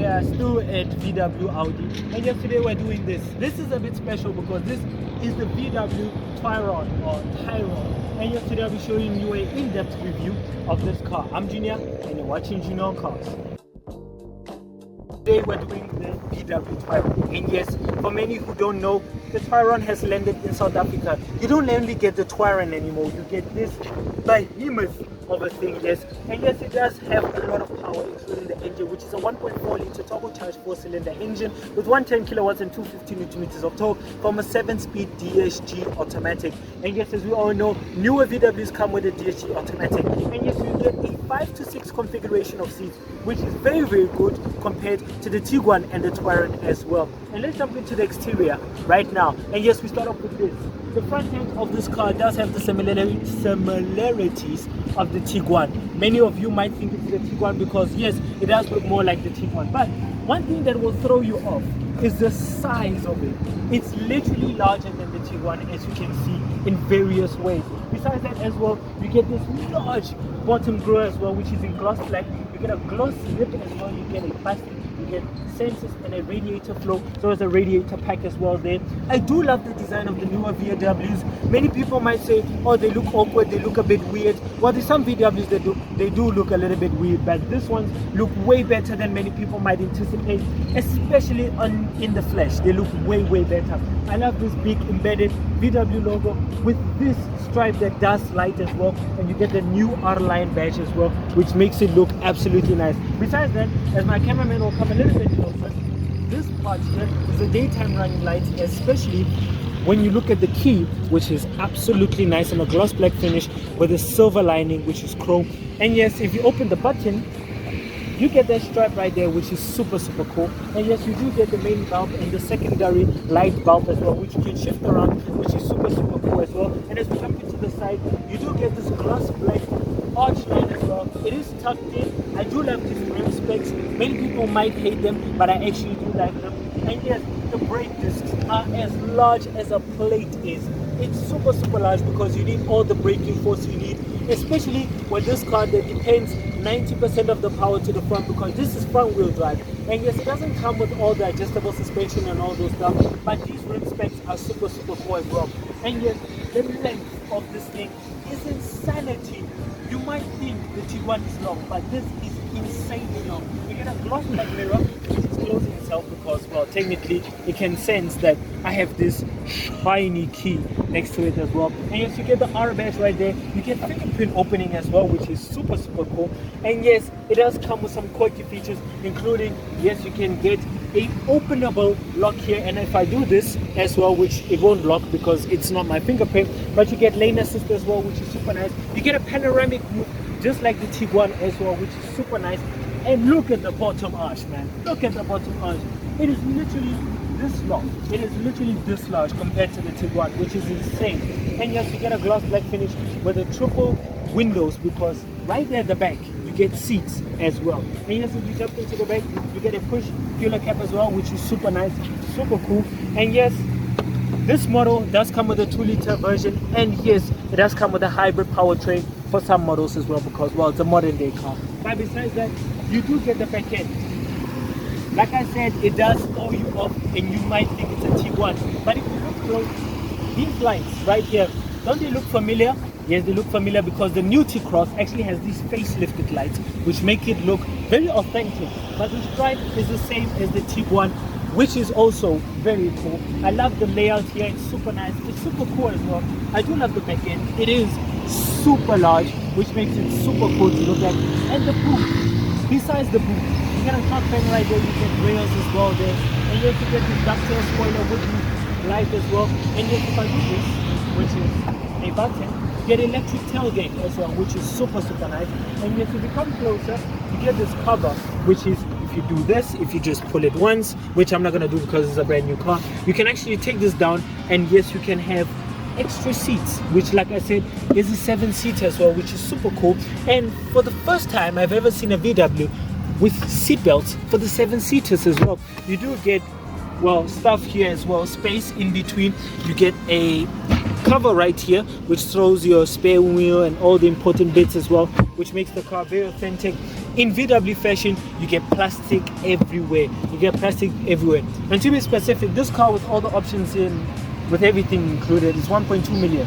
Yeah, still at VW Audi, and yesterday we're doing this. This is a bit special because this is the VW Tayron, and yesterday I'll be showing you an in-depth review of this car. I'm Junior, and you're watching Junior on Cars. Today we're doing the VW Tayron, and yes, for many who don't know, the Tayron has landed in South Africa. You don't only get the Tayron anymore, you get this behemoth of a thing, yes. And yes, it does have a lot of power, including the engine, which is a 1.4 litre turbocharged 4-cylinder engine with 110 kilowatts and 250 newton meters of torque from a 7-speed DSG automatic. And yes, as we all know, newer VWs come with a DSG automatic. And yes, you get a 5 to 6 configuration of seats, which is very, very good compared to the Tiguan and the Tayron as well. And let's jump into the exterior right now. And yes, we start off with this. The front end of this car does have the similarities of the Tiguan. Many of you might think it's the Tiguan because yes, it does look more like the Tiguan. But one thing that will throw you off is the size of it. It's literally larger than the Tiguan, as you can see, in various ways. Besides that as well, you get this large bottom grille as well, which is in gloss black. You get a gloss lip as well, you get a plastic, you get sensors and a radiator flow, so there's a radiator pack as well there. I do love the design of the newer VWs. Many people might say, oh, they look awkward, they look a bit weird. Well, there's some VWs that they do look a little bit weird, but this ones look way better than many people might anticipate, especially in the flesh. They look way better. I love this big embedded VW logo with this stripe that does light as well, and you get the new R-Line badge as well, which makes it look absolutely nice. Besides that, as my cameraman will come a little bit closer, this part here is a daytime running light, especially when you look at the key, which is absolutely nice in a gloss black finish with a silver lining, which is chrome. And yes, if you open the button, you get that stripe right there, which is super cool. And yes, you do get the main bulb and the secondary light bulb as well, which you can shift around, which is super cool as well. And as we jump into the side, you do get this gloss black arch line as well. It is tucked in. I do love these rim specs. Many people might hate them, but I actually do like them. And yes, the brake discs are as large as a plate is. It's super large because you need all the braking force you need, especially with this car that depends 90% of the power to the front, because this is front wheel drive. And yes, it doesn't come with all the adjustable suspension and all those stuff, but these rim specs are super cool as well. And yes, the length of this thing is insanity. You might think the Tiguan is long, but this is insanely long. You get a gloss black mirror, which is closing itself because, well, technically it can sense that I have this shiny key next to it as well. And yes, you get the R badge right there. You get fingerprint opening as well, which is super cool. And yes, it does come with some quirky features, including, yes, you can get a openable lock here, and if I do this as well, which it won't lock because it's not my fingerprint, but you get lane assist as well, which is super nice. You get a panoramic roof just like the Tiguan as well, which is super nice. And look at the bottom arch, man. Look at the bottom arch. It is literally this long. It is literally this large compared to the Tiguan, which is insane. And yes, you get a gloss black finish with the triple windows, because right there at the back you get seats as well. And yes, if you jump into the back, you get a push fuel cap as well, which is super nice, super cool. And yes, this model does come with a 2-liter version, and yes, it does come with a hybrid powertrain for some models as well, because, well, it's a modern day car. But besides that, you do get the back end. Like I said, it does throw you off and you might think it's a Tiguan, but if you look close, these lights right here, don't they look familiar? Yes, they look familiar because the new T-Cross actually has these facelifted lights, which make it look very authentic. But the stripe is the same as the Tiguan, which is also very cool. I love the layout here, it's super nice, it's super cool as well. I do love the back end. It is super large, which makes it super cool to look at. And the boot, besides the boot, you get a top fan right there, you get rails as well there, and you have to get the ducktail spoiler with you light as well. And you have to do this, which is a button, you get electric tailgate as well, which is super nice. And yes, if you come closer, you get this cover, which is, if you do this, if you just pull it once, which I'm not going to do because it's a brand new car, you can actually take this down, and yes, you can have extra seats, which, like I said, is a 7-seater as well, which is super cool. And for the first time I've ever seen a VW with seat belts for the 7-seaters as well. You do get, well, stuff here as well, space in between. You get a cover right here, which throws your spare wheel and all the important bits as well, which makes the car very authentic. In VW fashion, you get plastic everywhere. You get plastic everywhere. And to be specific, this car with all the options in, with everything included, is 1.2 million.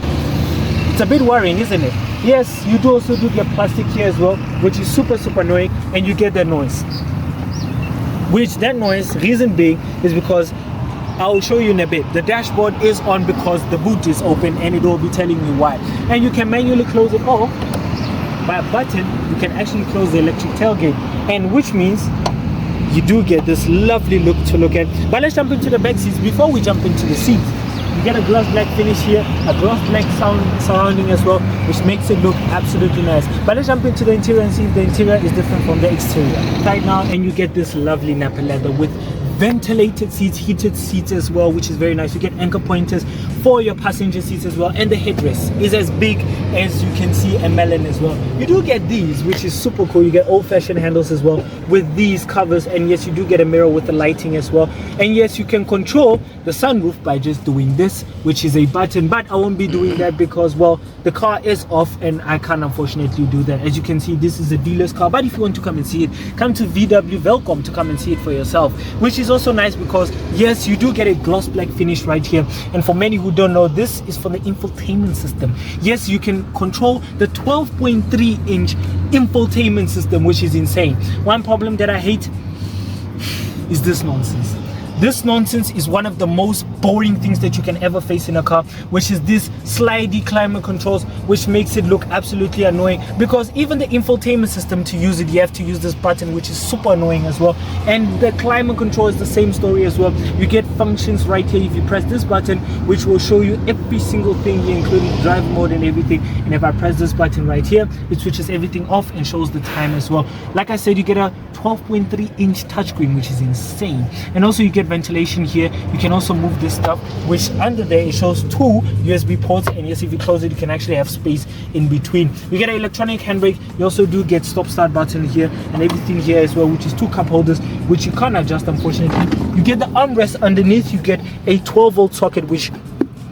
It's a bit worrying, isn't it? Yes, you do also get plastic here as well, which is super annoying, and you get that noise. Which that noise, reason being, is because I'll show you in a bit. The dashboard is on because the boot is open, and it will be telling you why. And you can manually close it off by a button. You can actually close the electric tailgate, and which means you do get this lovely look to look at. But let's jump into the back seats. Before we jump into the seats, you get a gloss black finish here, a gloss black surrounding as well, which makes it look absolutely nice. But let's jump into the interior and see if the interior is different from the exterior right now. And you get this lovely Napa leather with ventilated seats, heated seats as well, which is very nice. You get anchor pointers for your passenger seats as well, and the headrest is as big as you can see a melon as well. You do get these, which is super cool. You get old-fashioned handles as well with these covers, and yes, you do get a mirror with the lighting as well. And yes, you can control the sunroof by just doing this, which is a button, but I won't be doing that because, well, the car is off and I can't unfortunately do that. As you can see, this is a dealer's car, but if you want to come and see it, come to VW Welcome to come and see it for yourself, which is also nice because yes, you do get a gloss black finish right here. And for many who don't know, this is for the infotainment system. Yes, you can control the 12.3-inch infotainment system, which is insane. One problem that I hate is this nonsense. This nonsense is one of the most boring things that you can ever face in a car, which is this slidey climate controls, which makes it look absolutely annoying, because even the infotainment system, to use it, you have to use this button, which is super annoying as well. And the climate control is the same story as well. You get functions right here if you press this button, which will show you every single thing here, including drive mode and everything. And if I press this button right here, it switches everything off and shows the time as well. Like I said, you get a 12.3-inch touchscreen, which is insane. And also you get ventilation here. You can also move this stuff, which under there it shows 2 USB ports, and yes, if you close it, you can actually have space in between. You get an electronic handbrake. You also do get stop start button here and everything here as well, which is 2 cup holders, which you can't adjust unfortunately. You get the armrest underneath. You get a 12-volt socket, which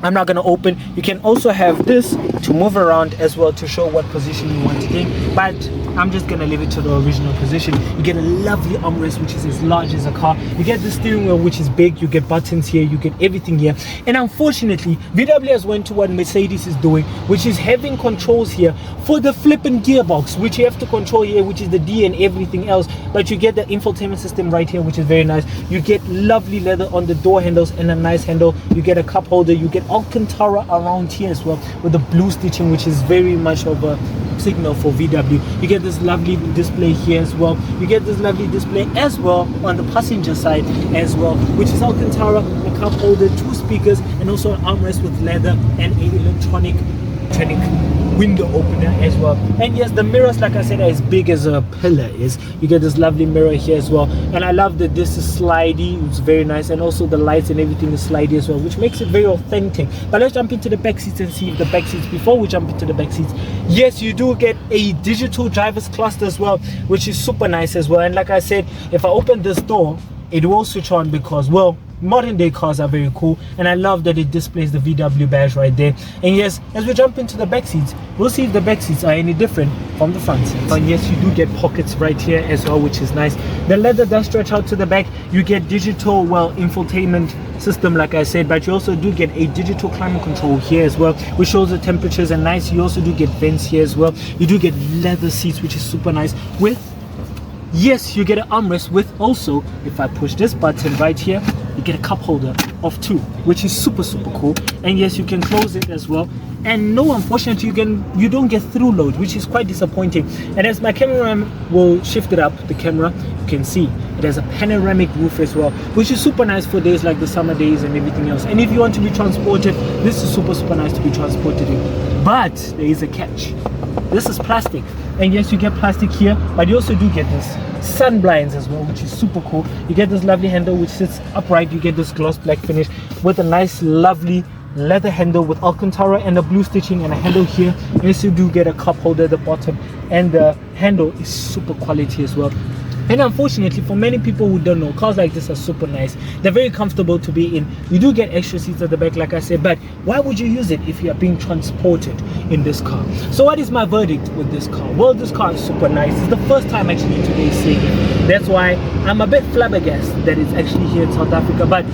I'm not going to open. You can also have this to move around as well to show what position you want it in, but I'm just going to leave it to the original position. You get a lovely armrest, which is as large as a car. You get the steering wheel, which is big. You get buttons here. You get everything here. And unfortunately, VW has went to what Mercedes is doing, which is having controls here for the flipping gearbox, which you have to control here, which is the D and everything else. But you get the infotainment system right here, which is very nice. You get lovely leather on the door handles and a nice handle. You get a cup holder. You get Alcantara around here as well with the blue stitching, which is very much of a signal for VW. You get this lovely display here as well. You get this lovely display as well on the passenger side as well, which is Alcantara, a cup holder, 2 speakers, and also an armrest with leather and an electronic window opener as well. And yes, the mirrors, like I said, are as big as a pillar is. You get this lovely mirror here as well, and I love that this is slidey. It's very nice, and also the lights and everything is slidey as well, which makes it very authentic. But let's jump into the back seats and see if the back seats, before we jump into the back seats, yes, you do get a digital driver's cluster as well, which is super nice as well. And like I said, if I open this door, it will switch on because, well, modern day cars are very cool, and I love that it displays the VW badge right there. And yes, as we jump into the back seats, we'll see if the back seats are any different from the front seats. And yes, you do get pockets right here as well, which is nice. The leather does stretch out to the back. You get digital, well, infotainment system, like I said, but you also do get a digital climate control here as well, which shows the temperatures and nice. You also do get vents here as well. You do get leather seats, which is super nice. With, yes, you get an armrest with also, if I push this button right here, you get a cup holder of 2, which is super cool. And yes, you can close it as well. And no, unfortunately, you don't get through load, which is quite disappointing. And as my cameraman will shift it up, the camera, you can see it has a panoramic roof as well, which is super nice for days like the summer days and everything else. And if you want to be transported, this is super nice to be transported in. But there is a catch. This is plastic, and yes, you get plastic here, but you also do get this sun blinds as well, which is super cool. You get this lovely handle which sits upright. You get this gloss black finish with a nice lovely leather handle with Alcantara and a blue stitching and a handle here. Yes, you do get a cup holder at the bottom, and the handle is super quality as well. And unfortunately, for many people who don't know, cars like this are super nice. They're very comfortable to be in. You do get extra seats at the back, like I said, but why would you use it if you are being transported in this car? So what is my verdict with this car? Well, this car is super nice. It's the first time actually today seeing it. That's why I'm a bit flabbergasted that it's actually here in South Africa. But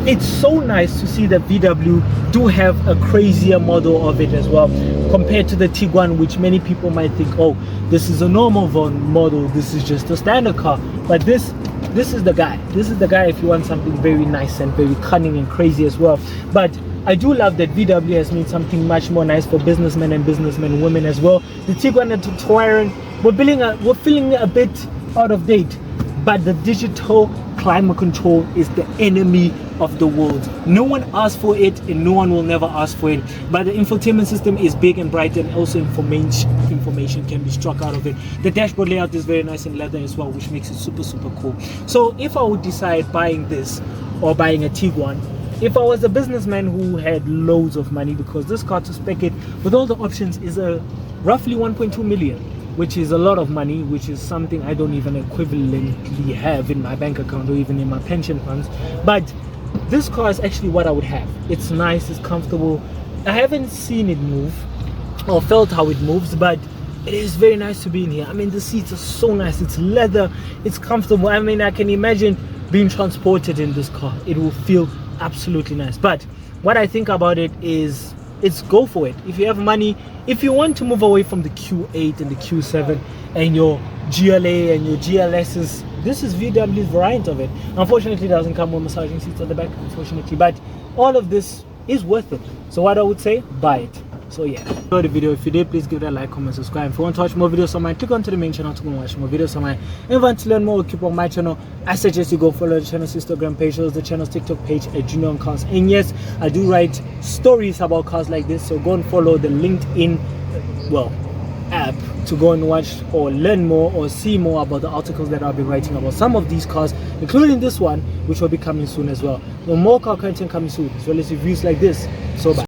it's so nice to see that VW do have a crazier model of it as well, compared to the Tiguan, which many people might think, oh, this is a normal model, this is just a standard car. But this is the guy. This is the guy if you want something very nice and very cunning and crazy as well. But I do love that VW has made something much more nice for businessmen and women as well. The Tiguan and the Tayron we're feeling a bit out of date, but the digital climate control is the enemy of the world. No one asked for it and no one will never ask for it, but the infotainment system is big and bright, and also information can be struck out of it. The dashboard layout is very nice in leather as well, which makes it super cool. So if I would decide buying this or buying a Tiguan, if I was a businessman who had loads of money, because this car, to spec it with all the options, is a roughly 1.2 million, which is a lot of money, which is something I don't even equivalently have in my bank account or even in my pension funds. But this car is actually what I would have. It's nice, it's comfortable. I haven't seen it move or felt how it moves, but it is very nice to be in here. I mean, the seats are so nice. It's leather, it's comfortable. I mean, I can imagine being transported in this car. It will feel absolutely nice. But what I think about it is, it's go for it. If you have money, if you want to move away from the Q8 and the Q7 and your GLA and your GLSs, this is VW's variant of it. Unfortunately, it doesn't come with massaging seats at the back, unfortunately, but all of this is worth it. So what I would say, buy it. So yeah, enjoy the video. If you did, please give that a like, comment, subscribe. If you want to watch more videos on mine, click onto the main channel to go and watch more videos on mine. If you want to learn more, keep on my channel. I suggest you go follow the channel's Instagram page, the channel's TikTok page at Junior on Cars. And yes, I do write stories about cars like this, so go and follow the LinkedIn app to go and watch or learn more or see more about the articles that I'll be writing about some of these cars, including this one, which will be coming soon as well. So more car content coming soon, as well as reviews like this. So bye.